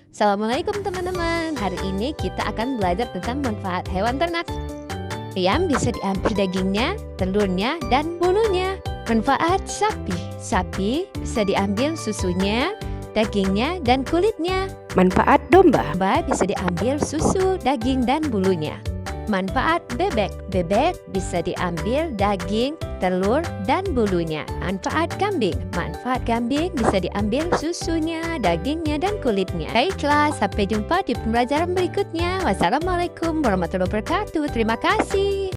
Assalamualaikum teman-teman. Hari ini kita akan belajar tentang manfaat hewan ternak. Ayam bisa diambil dagingnya, telurnya, dan bulunya. Manfaat sapi. Sapi bisa diambil susunya, dagingnya, dan kulitnya. Manfaat domba. Domba bisa diambil susu, daging, dan bulunya. Manfaat bebek. Bebek bisa diambil daging, telur, dan bulunya. Manfaat kambing. Manfaat kambing bisa diambil susunya, dagingnya, dan kulitnya. Baiklah, sampai jumpa di pembelajaran berikutnya. Wassalamualaikum warahmatullahi wabarakatuh. Terima kasih.